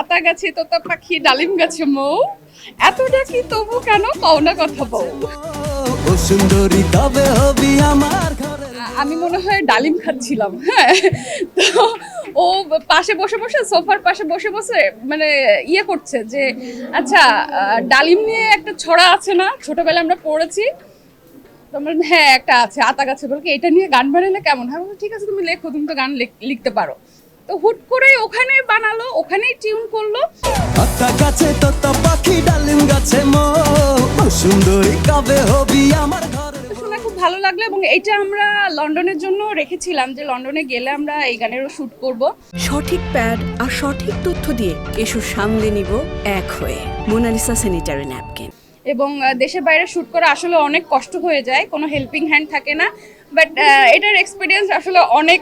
আতা গাছে তোতা পাখি ডালিম গাছে মৌ এত ডাকি তবু কেন কও না কথা বউ। ও সুন্দরী কবে হবি আমার ঘরে। আমি মনে হয় ডালিম খাচ্ছিলাম, হ্যাঁ। তো ও পাশে বসে বসে সোফার পাশে বসে বসে মানে ইয়ে করছে যে আচ্ছা ডালিম নিয়ে একটা ছড়া আছে না, ছোটবেলায় আমরা পড়েছি। তো আমরা বললাম, হ্যাঁ একটা আছে আতা গাছে, বলে কি এটা নিয়ে গান বানালে কেমন হয়। আমি বললাম, ঠিক আছে তুমি লেখো, তুমি তো গান লিখতে পারো। তো হুট করে ওখানে বানালো, ওখানেই টিউন করলো। আতা গাছে তোতা পাখি ডালিম গাছে মো ও সুন্দরী কবে হবি আমার ঘরে। তো শুনে খুব ভালো লাগলো এবং এটা আমরা লন্ডনের জন্য রেখেছিলাম যে লন্ডনে গেলে আমরা এই গানেরও শুট করব। সঠিক প্যাড আর সঠিক তথ্য দিয়ে এসো সামলে নিব এক হয়ে মোনালিসা স্যানিটারি ন্যাপকিন। এবং দেশের বাইরে শ্যুট করা আসলে অনেক কষ্ট হয়ে যায়, কোনো হেল্পিং হ্যান্ড থাকে না। বাট এটার এক্সপিরিয়েন্স আসলে অনেক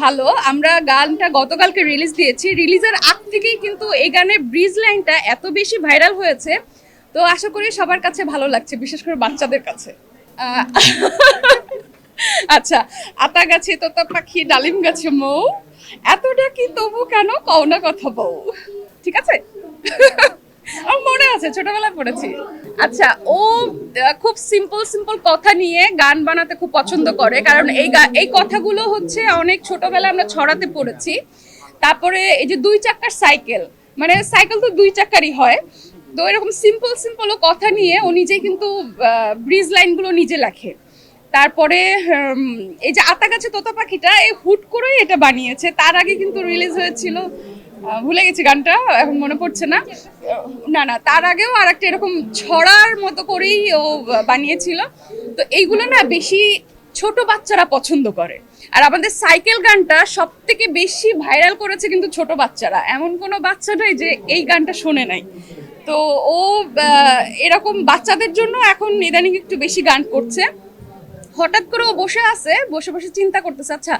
ভালো। আমরা গানটা গতকালকে রিলিজ দিয়েছি, রিলিজের আগ থেকেই কিন্তু এই গানের ব্রিজ লাইনটা এত বেশি ভাইরাল হয়েছে। তো আশা করি সবার কাছে ভালো লাগছে, বিশেষ করে বাচ্চাদের কাছে। আচ্ছা, আতা গাছে তোতা পাখি ডালিম গাছে মৌ এত ডাকি তবু কেন কও না কথা বউ। ঠিক আছে? আমার মনে আছে, ছোটবেলায় পড়েছি। আচ্ছা, ও খুব সিম্পল সিম্পল কথা নিয়ে গান বানাতে খুব পছন্দ করে, কারণ এই কথাগুলো হচ্ছে অনেক ছোটবেলায় আমরা ছড়াতে পড়েছি। তারপরে এই যে 2 চাকার সাইকেল, মানে সাইকেল তো 2 চাকারই হয়। তো এরকম সিম্পল সিম্পল কথা নিয়ে ও নিজেই কিন্তু ব্রিজ লাইনগুলো নিজে লেখে। তারপরে এই যে আতা গাছে তোতা পাখিটা এই হুট করেই এটা বানিয়েছে, তার আগে কিন্তু রিলিজ হয়েছিল, ভুলে গেছি গানটা, এখন মনে পড়ছে না। না না, তার আগেও আর একটা এরকম ছড়ার মতো করেই ও বানিয়েছিল। তো এইগুলো না বেশি ছোট বাচ্চারা পছন্দ করে। আর আমাদের সাইকেল গানটা সব থেকে বেশি ভাইরাল করেছে কিন্তু ছোট বাচ্চারা, এমন কোনো বাচ্চা নাই যে এই গানটা শোনে নাই। তো ও এরকম বাচ্চাদের জন্য এখন ইদানিং একটু বেশি গান করছে। হঠাৎ করে ও বসে আছে, বসে বসে চিন্তা করতেছে, আচ্ছা